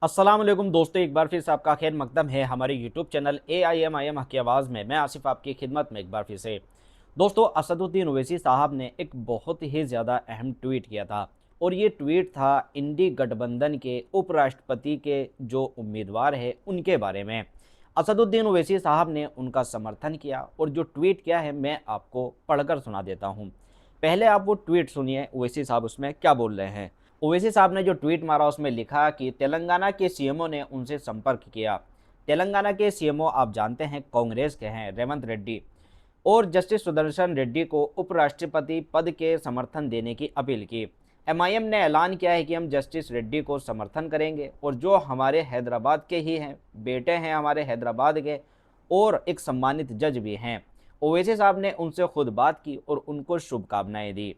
अस्सलाम वालेकुम दोस्तों, एक बार फिर से आपका खैर मकदम है हमारे यूट्यूब चैनल AIM हक की आवाज़ में। मैं आसिफ आपकी खिदमत में एक बार फिर से। दोस्तों, असदुद्दीन ओवैसी साहब ने एक बहुत ही ज़्यादा अहम ट्वीट किया था और ये ट्वीट था इंडी गठबंधन के उपराष्ट्रपति के जो उम्मीदवार है उनके बारे में। असदुद्दीन ओवैसी साहब ने उनका समर्थन किया और जो ट्वीट किया है मैं आपको पढ़कर सुना देता हूँ। पहले आप वो ट्वीट सुनिए, ओवैसी साहब उसमें क्या बोल रहे हैं। ओवैसी साहब ने जो ट्वीट मारा उसमें लिखा कि तेलंगाना के सीएमओ ने उनसे संपर्क किया। तेलंगाना के सीएमओ आप जानते हैं कांग्रेस के हैं, रेवंत रेड्डी, और जस्टिस सुदर्शन रेड्डी को उपराष्ट्रपति पद के समर्थन देने की अपील की। MIM ने ऐलान किया है कि हम जस्टिस रेड्डी को समर्थन करेंगे और जो हमारे हैदराबाद के ही हैं, बेटे हैं हमारे हैदराबाद के और एक सम्मानित जज भी हैं। ओवैसी साहब ने उनसे खुद बात की और उनको शुभकामनाएं दी।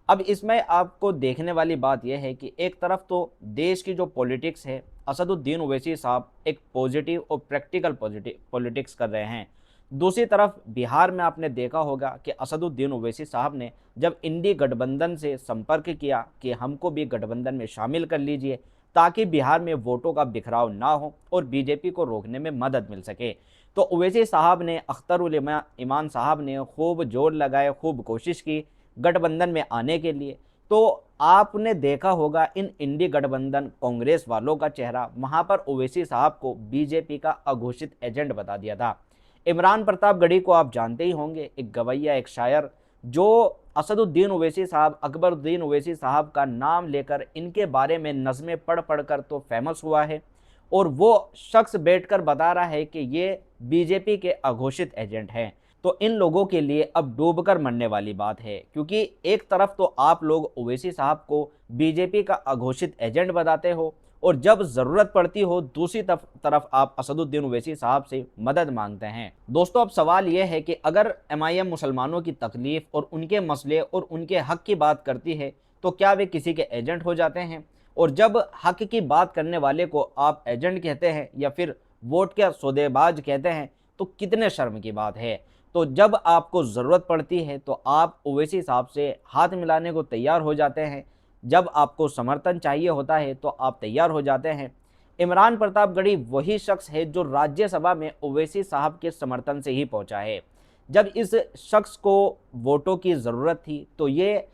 अब इसमें आपको देखने वाली बात यह है कि एक तरफ तो देश की जो पॉलिटिक्स है, असदुद्दीन ओवैसी साहब एक पॉजिटिव और प्रैक्टिकल पॉलिटिक्स कर रहे हैं। दूसरी तरफ बिहार में आपने देखा होगा कि असदुद्दीन ओवैसी साहब ने जब इंडी गठबंधन से संपर्क किया कि हमको भी गठबंधन में शामिल कर लीजिए ताकि बिहार में वोटों का बिखराव ना हो और बीजेपी को रोकने में मदद मिल सके, तो ओवैसी साहब ने, अख्तर उल ईमान साहब ने खूब जोर लगाए, खूब कोशिश की गठबंधन में आने के लिए। तो आपने देखा होगा इन इंडी गठबंधन कांग्रेस वालों का चेहरा, वहां पर ओवैसी साहब को बीजेपी का अघोषित एजेंट बता दिया था। इमरान प्रतापगढ़ी को आप जानते ही होंगे, एक गवैया, एक शायर, जो असदुद्दीन ओवैसी साहब, अकबरुद्दीन ओवैसी साहब का नाम लेकर इनके बारे में नज़में पढ़ पढ़ कर तो फेमस हुआ है और वो शख्स बैठकर बता रहा है कि ये बीजेपी के अघोषित एजेंट हैं। तो इन लोगों के लिए अब डूबकर मरने वाली बात है, क्योंकि एक तरफ तो आप लोग ओवैसी साहब को बीजेपी का अघोषित एजेंट बताते हो और जब ज़रूरत पड़ती हो दूसरी तरफ आप असदुद्दीन ओवैसी साहब से मदद मांगते हैं। दोस्तों, अब सवाल यह है कि अगर MIM मुसलमानों की तकलीफ़ और उनके मसले और उनके हक़ की बात करती है तो क्या वे किसी के एजेंट हो जाते हैं? और जब हक़ की बात करने वाले को आप एजेंट कहते हैं या फिर वोट के सौदेबाज कहते हैं तो कितने शर्म की बात है। तो जब आपको ज़रूरत पड़ती है तो आप ओवैसी साहब से हाथ मिलाने को तैयार हो जाते हैं, जब आपको समर्थन चाहिए होता है तो आप तैयार हो जाते हैं। इमरान प्रतापगढ़ी वही शख्स है जो राज्यसभा में ओवैसी साहब के समर्थन से ही पहुंचा है। जब इस शख्स को वोटों की ज़रूरत थी तो ये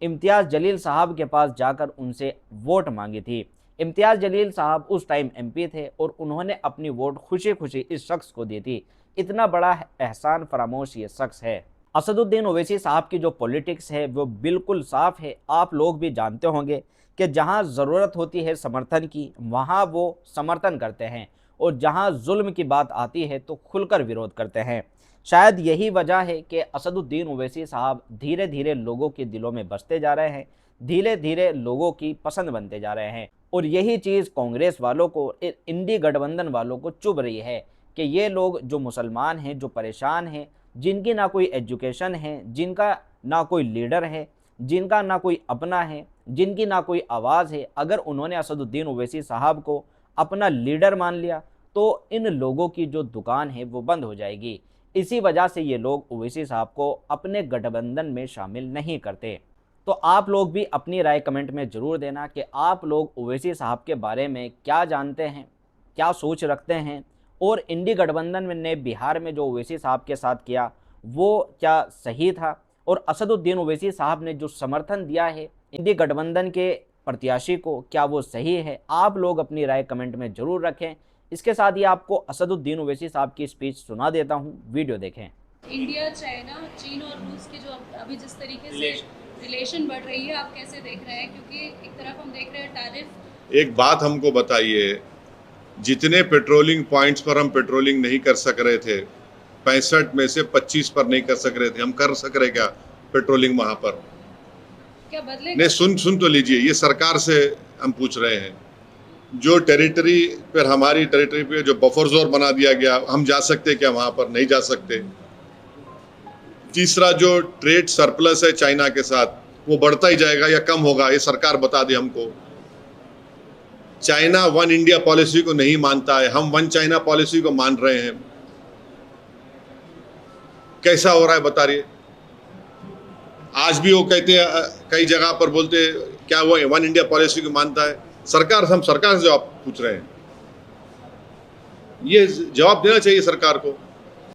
इम्तियाज़ जलील साहब के पास जाकर उनसे वोट मांगी थी। इम्तियाज़ जलील साहब उस टाइम MP थे और उन्होंने अपनी वोट खुशी खुशी इस शख्स को दी थी। इतना बड़ा एहसान फरामोश ये शख्स है। असदुद्दीन ओवैसी साहब की जो पॉलिटिक्स है वो बिल्कुल साफ है। आप लोग भी जानते होंगे कि जहां ज़रूरत होती है समर्थन की वहां वो समर्थन करते हैं और जहां जुल्म की बात आती है तो खुलकर विरोध करते हैं। शायद यही वजह है कि असदुद्दीन ओवैसी साहब धीरे धीरे लोगों के दिलों में बसते जा रहे हैं, धीरे धीरे लोगों की पसंद बनते जा रहे हैं। और यही चीज़ कांग्रेस वालों को, इंडी गठबंधन वालों को चुभ रही है कि ये लोग जो मुसलमान हैं, जो परेशान हैं, जिनकी ना कोई एजुकेशन है, जिनका ना कोई लीडर है, जिनका ना कोई अपना है, जिनकी ना कोई आवाज़ है, अगर उन्होंने असदुद्दीन ओवैसी साहब को अपना लीडर मान लिया तो इन लोगों की जो दुकान है वो बंद हो जाएगी। इसी वजह से ये लोग ओवैसी साहब को अपने गठबंधन में शामिल नहीं करते। तो आप लोग भी अपनी राय कमेंट में ज़रूर देना कि आप लोग ओवैसी साहब के बारे में क्या जानते हैं, क्या सोच रखते हैं, और इंडी गठबंधन ने बिहार में जो ओवैसी साहब के साथ किया वो क्या सही था, और असदुद्दीन ओवैसी साहब ने जो समर्थन दिया है इंडी गठबंधन के प्रत्याशी को, क्या वो सही है? आप लोग अपनी राय कमेंट में ज़रूर रखें। इसके साथ ही आपको असदुद्दीन ओवैसी साहब की स्पीच सुना देता हूँ, वीडियो देखें। इंडिया, चाइना, चीन और रूस के जो अभी जिस तरीके से रिलेशन बढ़ रही है, आप कैसे देख रहे हैं? क्योंकि एक तरफ हम देख रहे हैं टैरिफ। एक बात हमको बताइए, जितने पेट्रोलिंग पॉइंट्स पर हम पेट्रोलिंग नहीं कर सक रहे थे, 65 में से 25 पर नहीं कर सक रहे थे, हम कर सक रहे क्या पेट्रोलिंग वहां पर? क्या बदले? नहीं, सुन तो लीजिए, ये सरकार से हम पूछ रहे हैं। जो टेरिटरी पर, हमारी टेरिटरी पे जो बफर जोन बना दिया गया, हम जा सकते क्या वहां पर? नहीं जा सकते। तीसरा, जो ट्रेड सरप्लस है चाइना के साथ, वो बढ़ता ही जाएगा या कम होगा? ये सरकार बता दे हमको। चाइना वन इंडिया पॉलिसी को नहीं मानता है, हम वन चाइना पॉलिसी को मान रहे हैं। कैसा हो रहा है बता रही? आज भी वो कहते हैं, कई जगह पर बोलते, क्या वो वन इंडिया पॉलिसी को मानता है? हम सरकार से जवाब पूछ रहे हैं, ये जवाब देना चाहिए सरकार को।